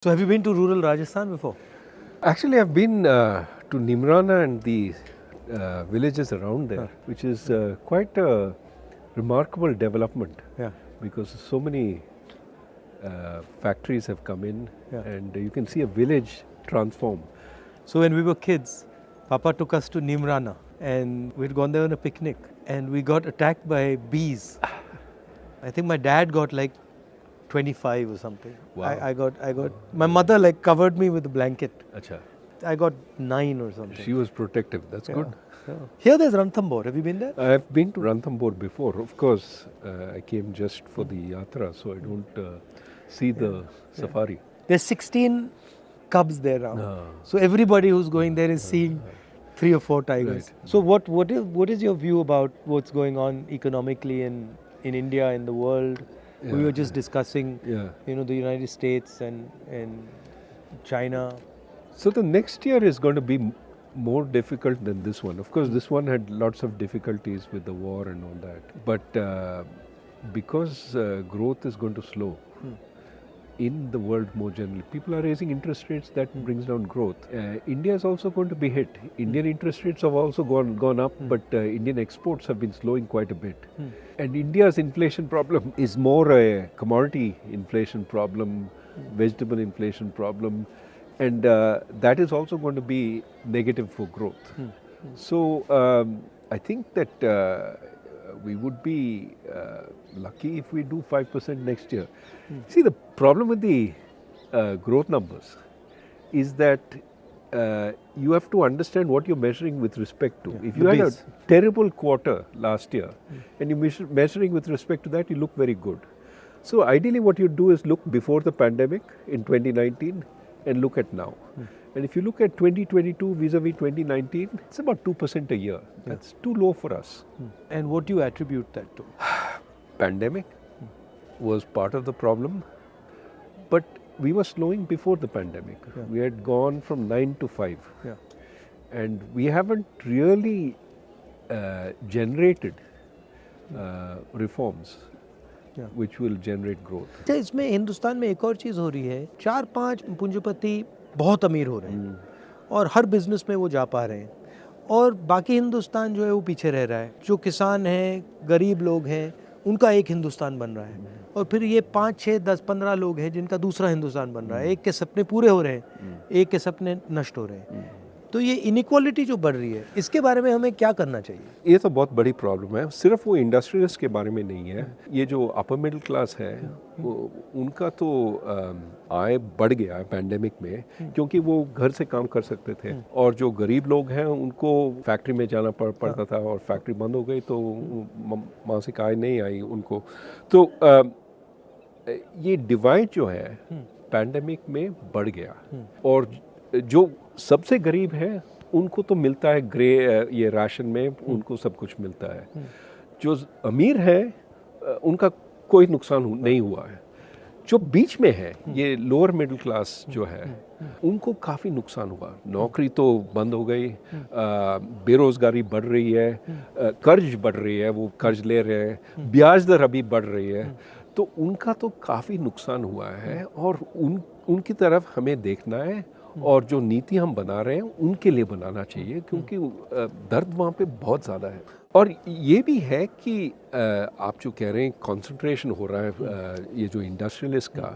So have you been to rural Rajasthan before? Actually, I've been to Nimrana and the villages around there, which is quite a remarkable development. Yeah. Because so many factories have come in, Yeah. and you can see a village transform. So when we were kids, Papa took us to Nimrana and we'd gone there on a picnic and we got attacked by bees. I think my dad got like 25 or something. Wow. I got, my mother like covered me with a blanket. Acha. I got 9 or something. She was protective. That's good. Yeah. Here there's Ranthambore. Have you been there? I've been to Ranthambore before. Of course, I came just for the yatra, so I don't see the safari. There's 16 cubs there now. Ah. So everybody who's going there is seeing 3 or 4 tigers. Right. So what is your view about what's going on economically in India, in the world? We were just discussing, Yeah. the United States and China. So the next year is going to be more difficult than this one. Of course, this one had lots of difficulties with the war and all that. But because growth is going to slow in the world more generally, people are raising interest rates, that brings down growth. India is also going to be hit. Indian interest rates have also gone up, but Indian exports have been slowing quite a bit. And India's inflation problem is more a commodity inflation problem, vegetable inflation problem. And that is also going to be negative for growth. So I think that we would be lucky if we do 5% next year. See, the problem with the growth numbers is that you have to understand what you're measuring with respect to. If you had a terrible quarter last year and you're measuring with respect to that, you look very good. So ideally what you do is look before the pandemic in 2019 and look at now. And if you look at 2022 vis-a-vis 2019, it's about 2% a year. That's too low for us. And what do you attribute that to? Pandemic was part of the problem, but we were slowing before the pandemic. We had gone from 9 to 5. And we haven't really generated reforms which will generate growth. इसमें हिंदुस्तान में एक और चीज़ हो रही है, 4-5 पूंजीपति बहुत अमीर हो रहे हैं और हर बिजनेस में वो जा पा रहे हैं और बाकी हिंदुस्तान जो है वो पीछे रह रहा है. जो किसान हैं, गरीब लोग हैं, उनका एक हिंदुस्तान बन रहा है और फिर ये 5, 6, 10, 15 लोग हैं जिनका दूसरा हिंदुस्तान बन रहा है. एक के सपने पूरे हो रहे हैं, एक के सपने नष्ट हो रहे हैं. तो ये इनइक्वालिटी जो बढ़ रही है, इसके बारे में हमें क्या करना चाहिए? ये तो बहुत बड़ी प्रॉब्लम है. सिर्फ वो इंडस्ट्रियलिस्ट के बारे में नहीं है. ये जो अपर मिडिल क्लास है, उनका तो आय बढ़ गया है पैंडेमिक में, क्योंकि वो घर से काम कर सकते थे. और जो गरीब लोग हैं उनको फैक्ट्री में जाना पड़ता था और फैक्ट्री बंद हो गई तो मासिक आय नहीं आई उनको. तो ये डिवाइड जो है पैंडेमिक में बढ़ गया. और जो सबसे गरीब है उनको तो मिलता है ये राशन में, उनको सब कुछ मिलता है. जो अमीर है उनका कोई नुकसान नहीं हुआ है. जो बीच में है, ये लोअर मिडिल क्लास जो है, उनको काफ़ी नुकसान हुआ. नौकरी तो बंद हो गई, बेरोज़गारी बढ़ रही है, कर्ज बढ़ रही है, वो कर्ज ले रहे हैं, ब्याज दर अभी बढ़ रही है. तो उनका तो काफ़ी नुकसान हुआ है और उनकी तरफ हमें देखना है. और जो नीति हम बना रहे हैं उनके लिए बनाना चाहिए, क्योंकि दर्द वहाँ पे बहुत ज़्यादा है. और ये भी है कि आप जो कह रहे हैं कंसंट्रेशन हो रहा है ये जो इंडस्ट्रियलिस्ट का,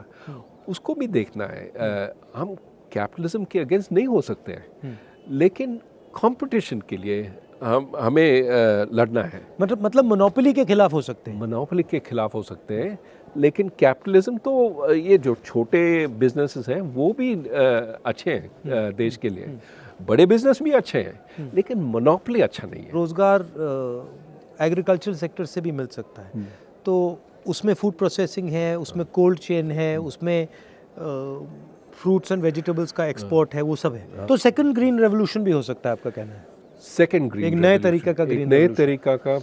उसको भी देखना है. हम कैपिटलिज्म के अगेंस्ट नहीं हो सकते हैं, लेकिन कंपटीशन के लिए हमें लड़ना है. मतलब मोनोपोली के खिलाफ हो सकते हैं. मोनोपोली के खिलाफ हो सकते हैं, लेकिन कैपिटलिज्म तो ये जो छोटे बिजनेसेस हैं वो भी अच्छे हैं देश के लिए. बड़े बिजनेस भी अच्छे हैं, लेकिन मोनोपोली अच्छा नहीं है. रोजगार एग्रीकल्चर सेक्टर से भी मिल सकता है. तो उसमें फूड प्रोसेसिंग है, उसमें कोल्ड चेन है, उसमें फ्रूट्स एंड वेजिटेबल्स का एक्सपोर्ट है, वो सब है. तो सेकंड ग्रीन रेवोल्यूशन भी हो सकता है, आपका कहना है? सेकेंड ग्रीन, एक नए तरीका का ग्रीन, नए तरीका का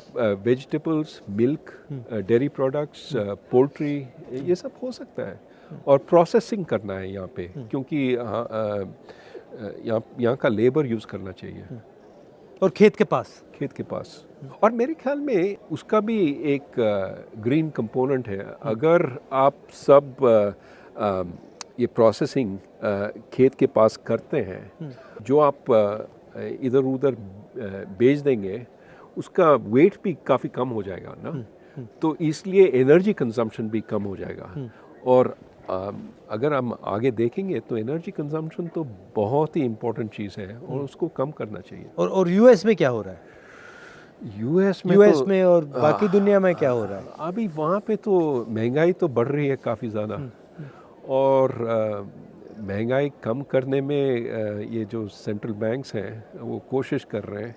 vegetables, milk, dairy products, poultry, ये सब हो सकता है. और प्रोसेसिंग करना है यहाँ पे, क्योंकि यहाँ का लेबर यूज़ करना चाहिए. और खेत के पास. और मेरे ख्याल में उसका भी एक ग्रीन कंपोनेंट है. अगर आप सब ये प्रोसेसिंग खेत के पास करते हैं, जो आप इधर उधर बेच देंगे उसका वेट भी काफ़ी कम हो जाएगा ना, तो इसलिए एनर्जी कंजम्पशन भी कम हो जाएगा। और अगर हम आगे देखेंगे तो एनर्जी कंजम्पशन तो बहुत ही इम्पोर्टेंट चीज़ है और उसको कम करना चाहिए। और यूएस में क्या हो रहा है? यूएस में और बाकी दुनिया में क्या हो रहा है? अभी वहाँ पे तो महंगाई तो बढ़ रही है काफ़ी ज़्यादा, और महंगाई कम करने में ये जो सेंट्रल बैंक्स हैं वो कोशिश कर रहे हैं,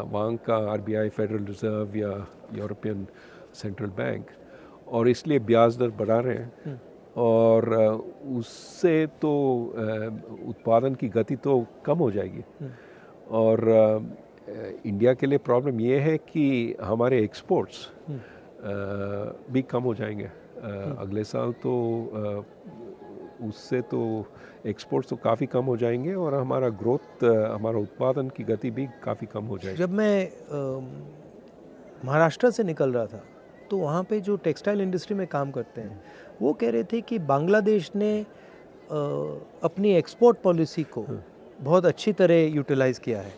वहाँ का आरबीआई, फेडरल रिजर्व या यूरोपियन सेंट्रल बैंक, और इसलिए ब्याज दर बढ़ा रहे हैं, और उससे तो उत्पादन की गति तो कम हो जाएगी। और इंडिया के लिए प्रॉब्लम ये है कि हमारे एक्सपोर्ट्स भी कम हो जाएंगे अगले साल, तो उससे तो एक्सपोर्ट्स तो काफ़ी कम हो जाएंगे और हमारा ग्रोथ, हमारा उत्पादन की गति भी काफ़ी कम हो जाएगी। जब मैं महाराष्ट्र से निकल रहा था तो वहाँ पे जो टेक्सटाइल इंडस्ट्री में काम करते हैं वो कह रहे थे कि बांग्लादेश ने अपनी एक्सपोर्ट पॉलिसी को बहुत अच्छी तरह यूटिलाइज़ किया है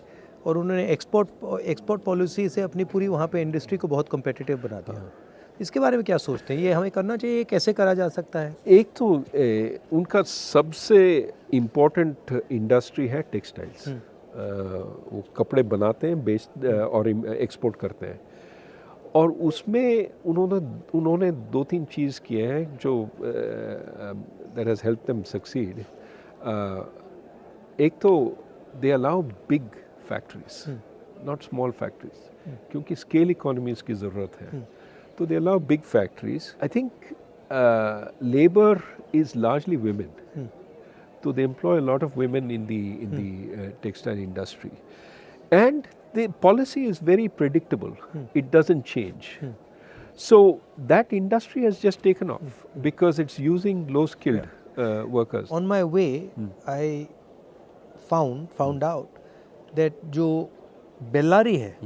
और उन्होंने एक्सपोर्ट पॉलिसी से अपनी पूरी वहाँ पे इंडस्ट्री को बहुत कम्पिटिटिव बना दिया। इसके बारे में क्या सोचते हैं? ये हमें करना चाहिए, कैसे करा जा सकता है? एक तो उनका सबसे इम्पोर्टेंट इंडस्ट्री है टेक्सटाइल्स, वो कपड़े बनाते हैं, और एक्सपोर्ट करते हैं, और उसमें उन्होंने 2-3 चीज़ किए हैं जो that has help them succeed. एक तो they allow big factories, not small factories, क्योंकि स्केल इकोनॉमीज की ज़रूरत है, तो they allow big factories. I think labour is largely women, so they employ a lot of women in the textile industry, and the policy is very predictable. It doesn't change. So that industry has just taken off because it's using low-skilled workers. On my way, I found out that जो बेल्लारी है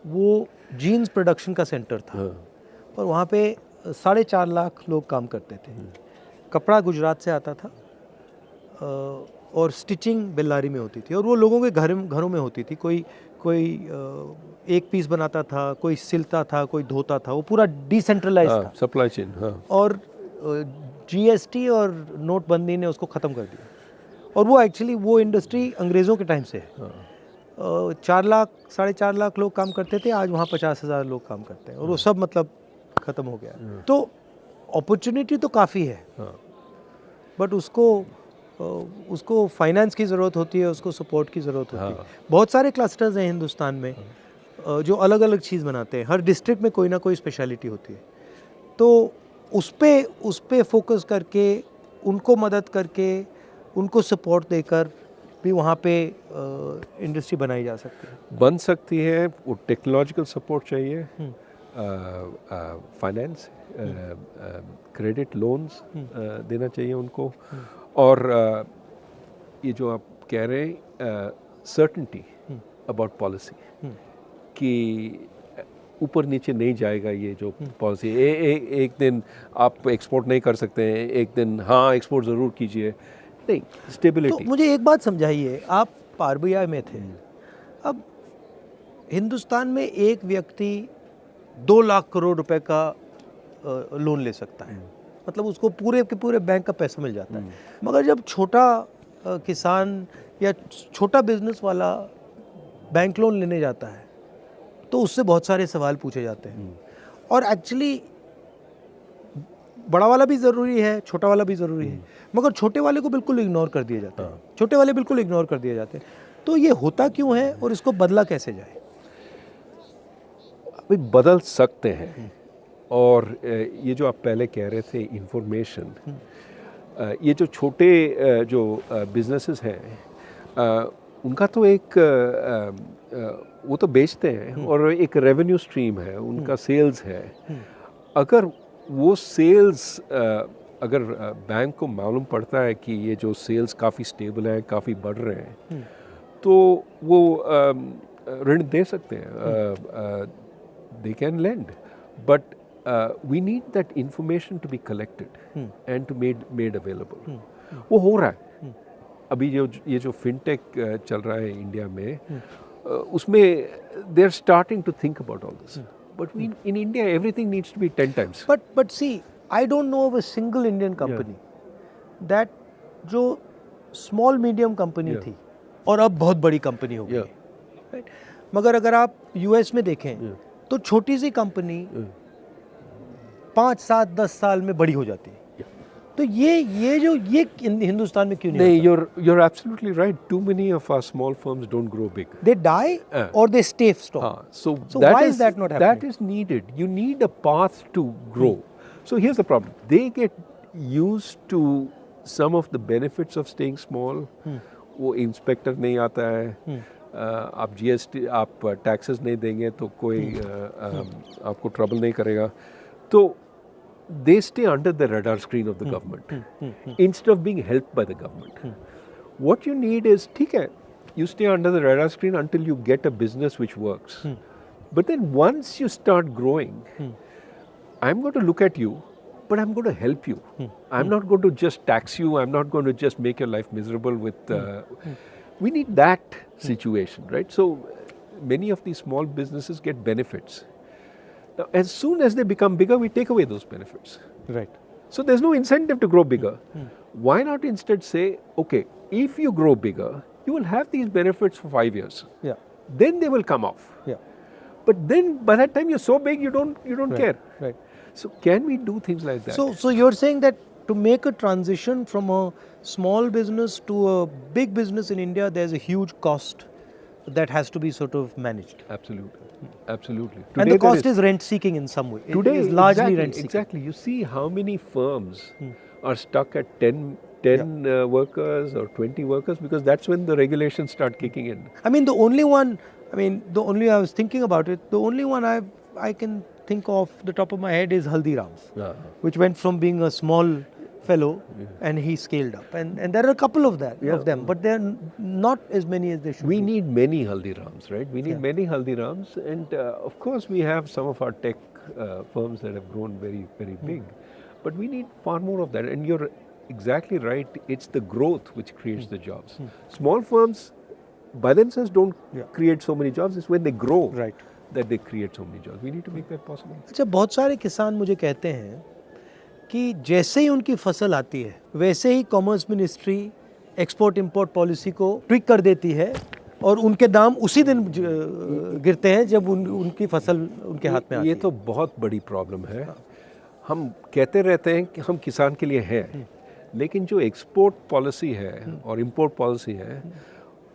वो jeans production का centre था, और वहाँ पे 4.5 लाख लोग काम करते थे। कपड़ा गुजरात से आता था और स्टिचिंग बेल्लारी में होती थी, और वो लोगों के घरों में होती थी। कोई एक पीस बनाता था, कोई सिलता था, कोई धोता था, वो पूरा डिसेंट्रलाइज था सप्लाई चेन। और जीएसटी और नोटबंदी ने उसको ख़त्म कर दिया, और वो एक्चुअली वो इंडस्ट्री अंग्रेज़ों के टाइम से है। 4.5 लाख लोग काम करते थे, आज वहाँ 50,000 लोग काम करते हैं, और वो सब मतलब ख़त्म हो गया। तो अपॉर्चुनिटी तो काफ़ी है, बट उसको फाइनेंस की ज़रूरत होती है, उसको सपोर्ट की ज़रूरत होती है। बहुत सारे क्लस्टर्स हैं हिंदुस्तान में जो अलग अलग चीज़ बनाते हैं, हर डिस्ट्रिक्ट में कोई ना कोई स्पेशलिटी होती है, तो उस पे फोकस करके, उनको मदद करके, उनको सपोर्ट देकर भी वहाँ पे इंडस्ट्री बनाई जा सकती है, बन सकती है। वो टेक्नोलॉजिकल सपोर्ट चाहिए, फाइनेंस, क्रेडिट लोन्स देना चाहिए उनको, और ये जो आप कह रहे हैं सर्टेनिटी अबाउट पॉलिसी, कि ऊपर नीचे नहीं जाएगा ये जो पॉलिसी, एक दिन आप एक्सपोर्ट नहीं कर सकते हैं, एक दिन हाँ एक्सपोर्ट ज़रूर कीजिए, नहीं, स्टेबिलिटी। तो मुझे एक बात समझाइए, आप आरबीआई में थे, अब हिंदुस्तान में एक व्यक्ति 2 लाख करोड़ रुपए का लोन ले सकता है, मतलब उसको पूरे के पूरे बैंक का पैसा मिल जाता है, मगर जब छोटा किसान या छोटा बिजनेस वाला बैंक लोन लेने जाता है तो उससे बहुत सारे सवाल पूछे जाते हैं, और एक्चुअली बड़ा वाला भी ज़रूरी है, छोटा वाला भी ज़रूरी है, मगर छोटे वाले को बिल्कुल इग्नोर कर दिया जाता है, छोटे वाले बिल्कुल इग्नोर कर दिए जाते हैं। तो ये होता क्यों है और इसको बदला कैसे जाए? अभी बदल सकते हैं, और ये जो आप पहले कह रहे थे इंफॉर्मेशन, ये जो छोटे जो बिजनेसेस हैं उनका तो एक वो तो बेचते हैं और एक रेवेन्यू स्ट्रीम है, उनका सेल्स है। अगर वो सेल्स अगर बैंक को मालूम पड़ता है कि ये जो सेल्स काफ़ी स्टेबल हैं, काफ़ी बढ़ रहे हैं, तो वो ऋण दे सकते हैं, they can lend, but we need that information to be collected and to made available. वो हो रहा है. अभी ये जो फिनटेक चल रहा है इंडिया में, उसमें they are starting to think about all this. But in India everything needs to be 10 times. But see, I don't know of a single Indian company that जो small medium company थी और अब बहुत बड़ी company हो गई. Right? मगर अगर आप US में देखें तो छोटी सी कंपनी 5, 7, 10 साल में बड़ी हो जाती है. तो ये हिंदुस्तान में क्यों नहीं होता? You're absolutely right. Too many of our small firms don't grow big. They die or they stay stop. So why is that not happening? That is needed. You need a path to grow. So here's the problem. They get used to some of the benefits of staying small. वो inspector नहीं आता है, आप GST आप taxes नहीं देंगे तो कोई आपको ट्रबल नहीं करेगा. तो they stay under the radar screen of the government instead of being helped by the government. What you need is, ठीक है, you stay under the radar screen until you get a business which works. But then once you start growing, I'm going to look at you, but I'm going to help you. I'm not going to just tax you. I'm not going to just make your life miserable with... We need that situation, right? So many of these small businesses get benefits. Now, as soon as they become bigger, we take away those benefits. Right. So there's no incentive to grow bigger. Why not instead say, okay, if you grow bigger, you will have these benefits for 5 years. Yeah. Then they will come off. Yeah. But then by that time you're so big, you don't care. Right. So can we do things like that? So you're saying that to make a transition from a small business to a big business in India, there's a huge cost that has to be sort of managed. Absolutely. Absolutely. Today and the cost is rent seeking in some way. Today is largely rent seeking. Exactly. You see how many firms are stuck at 10 workers or 20 workers, because that's when the regulations start kicking in. I was thinking about it, the only one I can think of the top of my head is Haldiram's, which went from being a small fellow and he scaled up. And there are a couple of them, but there are not as many as they should We be. need many Haldirams, right? We need many Haldirams, and of course we have some of our tech firms that have grown very, very big. But we need far more of that. And you're exactly right, it's the growth which creates the jobs. Small firms by themselves don't create so many jobs, it's when they grow that they create so many jobs. We need to make that possible. अच्छा, बहुत सारे किसान मुझे कहते हैं कि जैसे ही उनकी फसल आती है वैसे ही commerce ministry export import policy को ट्विक कर देती है और उनके दाम उसी दिन गिरते हैं जब उनकी फसल उनके हाथ में आती है. ये तो बहुत बड़ी प्रॉब्लम है. हम कहते रहते हैं कि हम किसान के लिए हैं, लेकिन जो एक्सपोर्ट पॉलिसी है और इंपोर्ट पॉलिसी है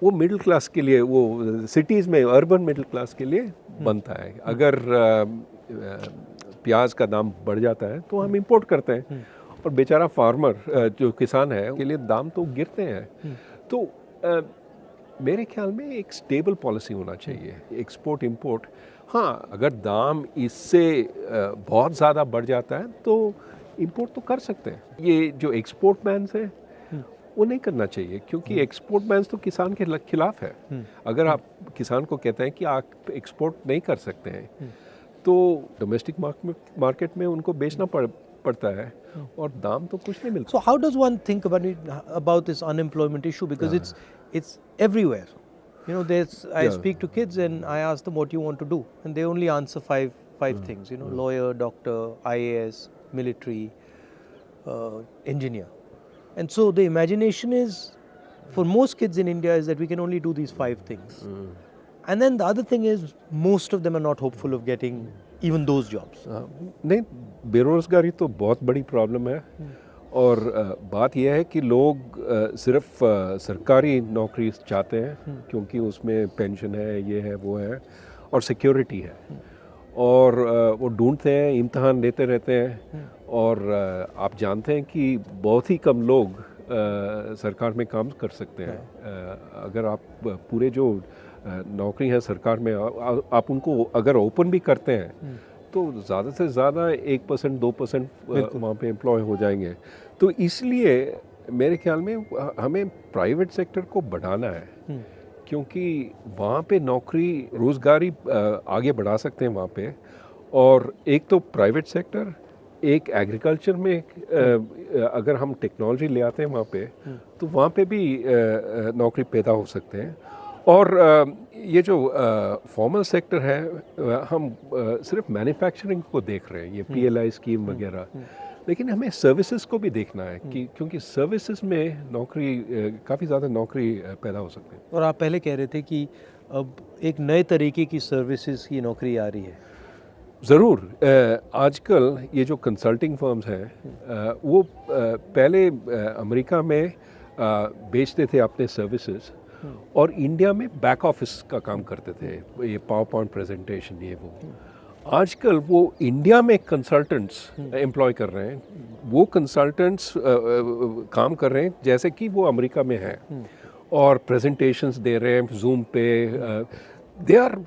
वो मिडिल क्लास के लिए, वो सिटीज़ में अर्बन मिडिल क्लास के लिए बनता है. अगर प्याज का दाम बढ़ जाता है तो हम इंपोर्ट करते हैं और बेचारा फार्मर जो किसान है उसके लिए दाम तो गिरते हैं. तो मेरे ख्याल में एक स्टेबल पॉलिसी होना चाहिए एक्सपोर्ट इंपोर्ट. हाँ, अगर दाम इससे बहुत ज़्यादा बढ़ जाता है तो इंपोर्ट तो कर सकते हैं. ये जो एक्सपोर्ट बैन्स हैं वो नहीं करना चाहिए, क्योंकि एक्सपोर्ट बैन्स तो किसान के खिलाफ है. अगर आप किसान को कहते हैं कि आप एक्सपोर्ट नहीं कर सकते हैं तो डोमेस्टिक मार्केट में उनको बेचना पड़ता है और दाम तो कुछ नहीं मिलता. So how does one think about this unemployment issue, because it's everywhere. You know, I speak to kids and I ask them what you want to do, and they only answer five things. You know, lawyer, doctor, IAS, military, engineer. And so the imagination is, for most kids in India, is that we can only do these 5 things. And then the other thing is, most of them are not hopeful of getting even those jobs. नहीं, बेरोजगारी तो बहुत बड़ी problem है. और बात यह है कि लोग सिर्फ सरकारी नौकरी चाहते हैं क्योंकि उसमें पेंशन है, ये है, वो है और सिक्योरिटी है. और वो ढूंढते हैं, इम्तहान देते रहते हैं. और आप जानते हैं कि बहुत ही कम लोग सरकार में काम कर सकते हैं. अगर आप पूरे जो नौकरी है सरकार में आप उनको अगर ओपन भी करते हैं तो ज़्यादा से ज़्यादा 1%, 2% वहाँ पे एम्प्लॉय हो जाएंगे. तो इसलिए मेरे ख्याल में हमें प्राइवेट सेक्टर को बढ़ाना है, क्योंकि वहाँ पे नौकरी रोज़गारी आगे बढ़ा सकते हैं वहाँ पे. और एक तो प्राइवेट सेक्टर, एक एग्रीकल्चर में अगर हम टेक्नोलॉजी ले आते हैं वहाँ पे तो वहाँ पे भी नौकरी पैदा हो सकते हैं। और ये जो फॉर्मल सेक्टर है हम सिर्फ मैन्युफैक्चरिंग को देख रहे हैं, ये PLI स्कीम वगैरह, लेकिन हमें सर्विसेज को भी देखना है कि क्योंकि सर्विसेज में नौकरी काफ़ी ज़्यादा नौकरी पैदा हो सकती है। और आप पहले कह रहे थे कि अब एक नए तरीके की सर्विसेज की नौकरी आ रही है। ज़रूर। आजकल ये जो कंसल्टिंग फर्म्स हैं वो पहले अमेरिका में बेचते थे अपने सर्विसेज और इंडिया में बैक ऑफिस का काम करते थे, ये पावर पॉइंट प्रेजेंटेशन ये वो। आजकल वो इंडिया में कंसल्टेंट्स एम्प्लॉय कर रहे हैं, वो कंसल्टेंट्स काम कर रहे हैं जैसे कि वो अमेरिका में हैं और प्रेजेंटेशंस दे रहे हैं जूम पे। They are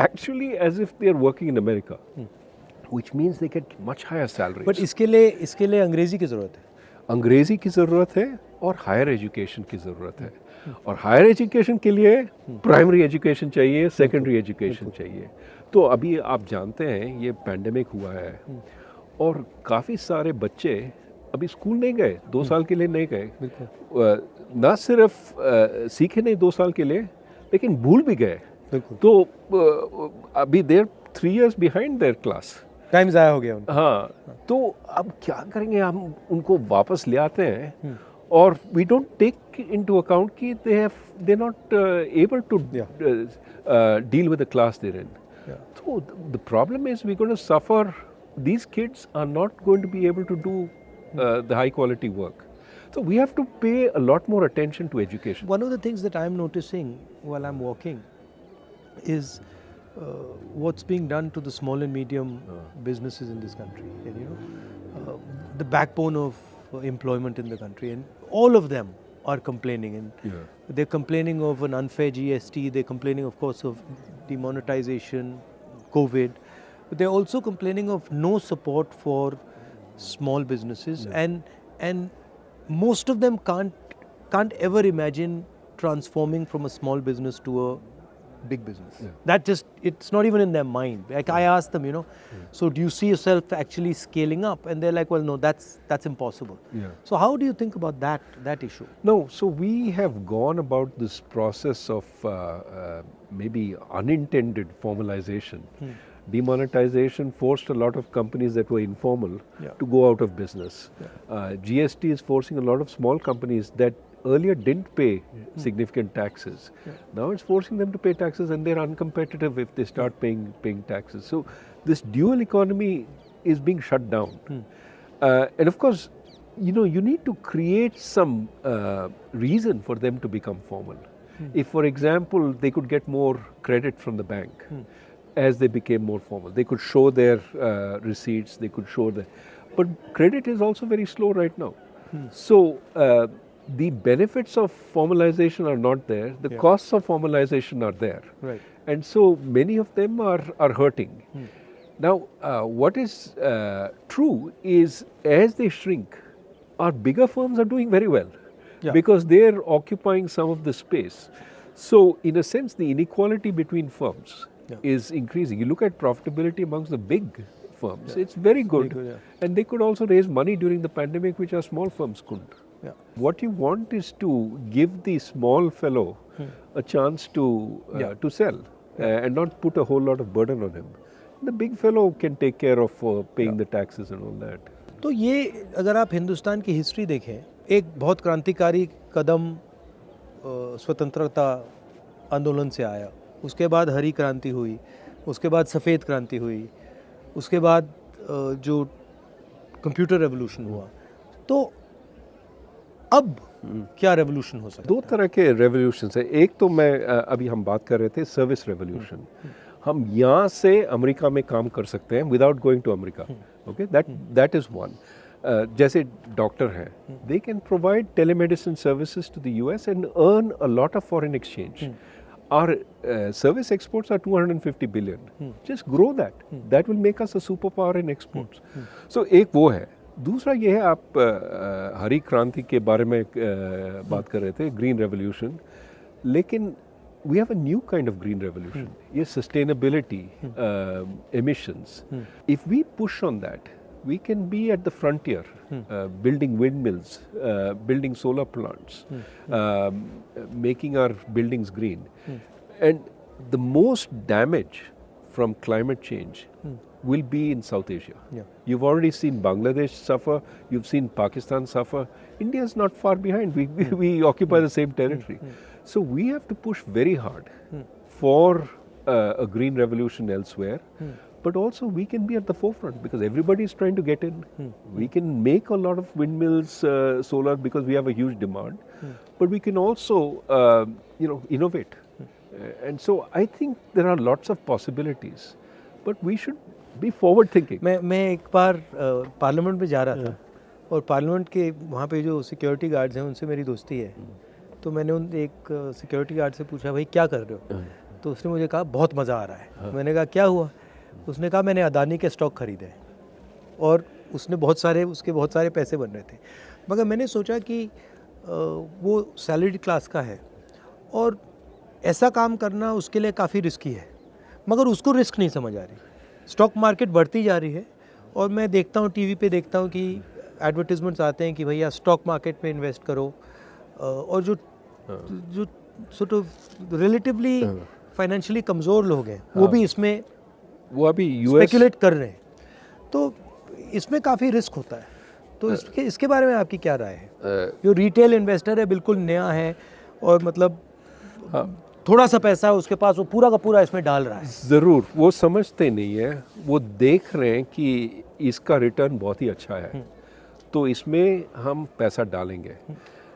actually as if they are working in America, which means they get much higher salaries. But इसके लिए अंग्रेजी की ज़रूरत है। अंग्रेजी की ज़रूरत है और हायर एजुकेशन की ज़रूरत है। और हायर एजुकेशन के लिए प्राइमरी एजुकेशन चाहिए, सेकेंडरी एजुकेशन चाहिए। तो अभी आप जानते हैं ये पैंडेमिक हुआ है और काफ़ी सारे बच्चे अभी स्कूल नहीं गए, 2 साल के लिए नहीं गए। ना सिर्फ सीखे नहीं 2 साल के लिए, लेकिन भूल भी गए। तो अभी देर 3 years behind there class, time ज़ाया हो गया उनका। हाँ, तो अब क्या करेंगे, हम उनको वापस ले आते हैं और we don't take into account कि they not able to deal with the class there in. So the problem is we're going to suffer. These kids are not going to be able to do the high quality work. So we have to pay a lot more attention to education. One of the things that I'm noticing while I'm walking is what's being done to the small and medium businesses in this country. And the backbone of employment in the country, and all of them are complaining, and they're complaining of an unfair GST, they're complaining of course of demonetization, COVID, but they're also complaining of no support for small businesses, and most of them can't ever imagine transforming from a small business to a big business. That just, it's not even in their mind. Like I asked them, so do you see yourself actually scaling up? And they're like, well, no, that's impossible. So how do you think about that issue? No, so we have gone about this process of maybe unintended formalization. Demonetization forced a lot of companies that were informal to go out of business. GST is forcing a lot of small companies that earlier didn't pay significant taxes. Now it's forcing them to pay taxes, and they're uncompetitive if they start paying taxes. So this dual economy is being shut down. And of course, you need to create some reason for them to become formal. If, for example, they could get more credit from the bank as they became more formal, they could show their receipts, they could show but credit is also very slow right now. So the benefits of formalization are not there, the costs of formalization are there. Right. And so many of them are hurting. Now, what is true is as they shrink, our bigger firms are doing very well because they're occupying some of the space. So in a sense, the inequality between firms is increasing. You look at profitability amongst the big firms, it's very good. And they could also raise money during the pandemic, which our small firms couldn't. What you want is to give the small fellow a chance to sell and not put a whole lot of burden on him. The big fellow can take care of paying the taxes and all that. तो ये अगर आप हिंदुस्तान की history देखें, एक बहुत क्रांतिकारी कदम स्वतंत्रता आंदोलन से आया, उसके बाद हरी क्रांति हुई, उसके बाद सफ़ेद क्रांति हुई, उसके बाद जो कंप्यूटर रेवोल्यूशन हुआ, तो अब क्या रेवोल्यूशन हो सकता है? 2 तरह के रेवोल्यूशन है। एक तो मैं अभी हम बात कर रहे थे सर्विस रेवोल्यूशन। हम यहाँ से अमेरिका में काम कर सकते हैं without going to America. Okay, that is one. जैसे डॉक्टर हैं, they can provide telemedicine services to the US and earn a lot of foreign exchange. Our service exports are 250 billion. Just grow that. That will make us a superpower in exports. So एक वो है। दूसरा ये है, आप हरी क्रांति के बारे में बात कर रहे थे, ग्रीन रेवोल्यूशन, लेकिन we have a new kind of green revolution. Yes, sustainability, emissions. If we push on that, we can be at the frontier, building windmills, building solar plants, making our buildings green. And the most damage from climate change will be in South Asia. Yeah. You've already seen Bangladesh suffer, you've seen Pakistan suffer. India is not far behind. We occupy the same territory. So we have to push very hard for a green revolution elsewhere. But also we can be at the forefront because everybody is trying to get in. We can make a lot of windmills, solar, because we have a huge demand. But we can also, innovate. And so I think there are lots of possibilities. But we should be forward thinking. मैं एक बार parliament में जा रहा था और parliament के वहाँ पे जो सिक्योरिटी गार्ड्स हैं उनसे मेरी दोस्ती है. तो मैंने उन एक सिक्योरिटी गार्ड से पूछा, भाई क्या कर रहे हो? तो उसने मुझे कहा बहुत मज़ा आ रहा है. मैंने कहा क्या हुआ? उसने कहा मैंने अदानी के स्टॉक खरीदे हैं और उसके बहुत सारे पैसे बन रहे थे. मगर मैंने सोचा कि वो सैलरीड क्लास का है और ऐसा काम करना उसके लिए काफ़ी रिस्की है, मगर उसको रिस्क नहीं समझ आ रही. स्टॉक मार्केट बढ़ती जा रही है और मैं देखता हूँ टीवी पे देखता हूँ कि एडवर्टीजमेंट्स आते हैं कि भैया स्टॉक मार्केट में इन्वेस्ट करो और जो सॉर्ट ऑफ रिलेटिवली फाइनेंशियली कमज़ोर लोग हैं वो भी इसमें वो अभी स्पेकुलेट कर रहे हैं. तो इसमें काफ़ी रिस्क होता है. तो इसके बारे में आपकी क्या राय है? जो रिटेल इन्वेस्टर है बिल्कुल नया है और मतलब थोड़ा सा पैसा है उसके पास, वो पूरा का पूरा इसमें डाल रहा है. ज़रूर, वो समझते नहीं है. वो देख रहे हैं कि इसका रिटर्न बहुत ही अच्छा है तो इसमें हम पैसा डालेंगे.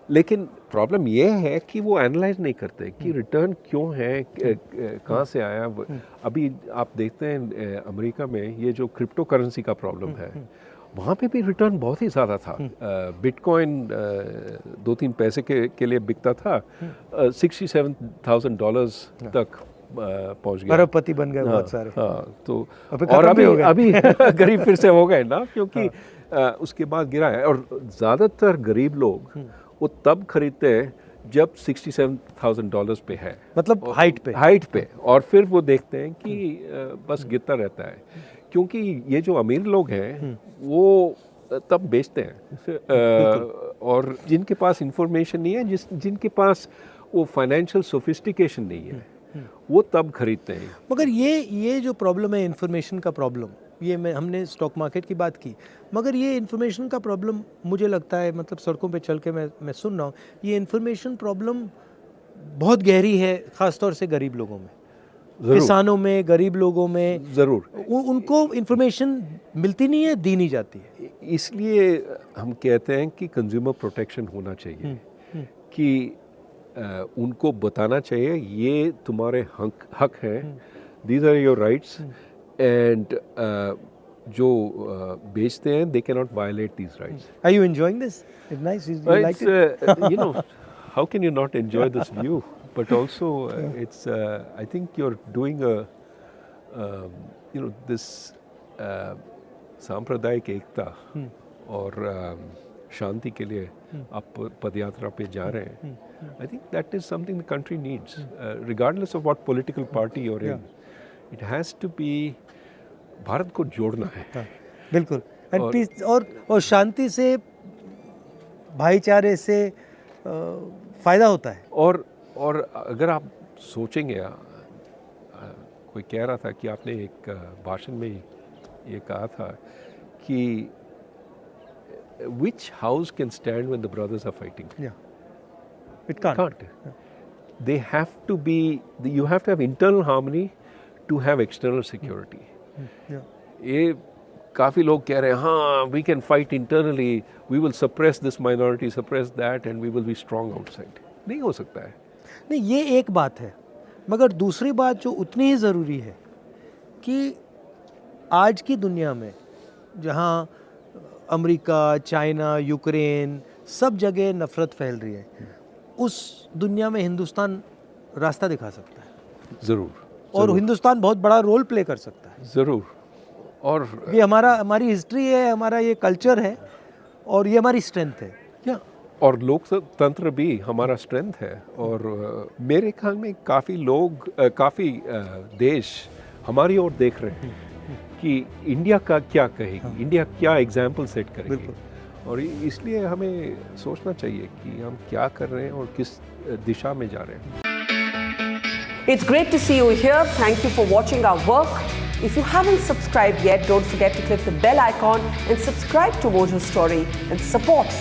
लेकिन प्रॉब्लम ये है कि वो एनालाइज नहीं करते कि रिटर्न क्यों है, कहाँ से आया. अभी आप देखते हैं अमेरिका में ये जो क्रिप्टो करेंसी का प्रॉब्लम है, वहाँ पे भी रिटर्न बहुत ही ज़्यादा था. बिटकॉइन 2-3 पैसे के लिए बिकता था, $67,000 तक पहुँच गया. अरबपति बन गए बहुत सारे. हाँ, तो और अभी गरीब फिर से हो गए ना, क्योंकि उसके बाद गिरा है. और ज़्यादातर गरीब लोग वो तब खरीदते हैं जब $67,000 पे है, मतलब हाइट पे, और फिर वो देखते हैं कि बस गिरता रहता है. क्योंकि ये जो अमीर लोग हैं वो तब बेचते हैं और जिनके पास इंफॉर्मेशन नहीं है, जिनके पास वो फाइनेंशियल सोफिस्टिकेशन नहीं है, वो तब खरीदते हैं. मगर ये जो प्रॉब्लम है इन्फॉर्मेशन का प्रॉब्लम, ये हमने स्टॉक मार्केट की बात की, मगर ये इन्फॉर्मेशन का प्रॉब्लम मुझे लगता है, मतलब सड़कों पे चल के मैं सुन रहा हूँ, ये इन्फॉर्मेशन प्रॉब्लम बहुत गहरी है, ख़ास तौर से गरीब लोगों में, किसानों में, गरीब लोगों में. ज़रूर उनको इन्फॉर्मेशन मिलती नहीं है, दी नहीं जाती है. इसलिए हम कहते हैं कि कंज्यूमर प्रोटेक्शन होना चाहिए, कि उनको बताना चाहिए ये तुम्हारे हक हैं, these are your rights, and जो बेचते हैं they cannot violate these rights. Are you enjoying this? It's nice. You like it? How can you not enjoy this view? But also, it's. I think you're doing this सांप्रदायिक एकता और शांति के लिए आप पदयात्रा पे जा रहे हैं. I think that is something the country needs, regardless of what political party you're in. It has to be. Bharat को जोड़ना है. बिल्कुल. और शांति से, भाईचारे से फ़ायदा होता है. और अगर आप सोचेंगे, कोई कह रहा था कि आपने एक भाषण में ये कहा था कि which house can stand when the brothers are fighting? Yeah. It can't. They have to be. You have to have internal harmony to have external security. ये काफ़ी लोग कह रहे हैं हाँ we can fight internally, we will suppress this minority, suppress that, and we will be strong outside. नहीं हो सकता है. नहीं, ये एक बात है, मगर दूसरी बात जो उतनी ही ज़रूरी है कि आज की दुनिया में जहाँ अमेरिका, चाइना, यूक्रेन, सब जगह नफ़रत फैल रही है, उस दुनिया में हिंदुस्तान रास्ता दिखा सकता है. ज़रूर. और हिंदुस्तान बहुत बड़ा रोल प्ले कर सकता है. ज़रूर. और ये हमारी हिस्ट्री है, हमारा ये कल्चर है और ये हमारी स्ट्रेंथ है. और लोकतंत्र भी हमारा स्ट्रेंथ है। और मेरे ख्याल में काफ़ी लोग, काफ़ी देश हमारी ओर देख रहे हैं कि इंडिया का क्या कहेगी, इंडिया क्या एग्जाम्पल सेट करेगी। और इसलिए हमें सोचना चाहिए कि हम क्या कर रहे हैं और किस दिशा में जा रहे हैं। It's great to see you here. Thank you for watching our work. If you haven't subscribed yet, don't forget to click the bell icon and subscribe to Mojo Story and support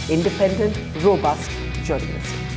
independent, robust journalism.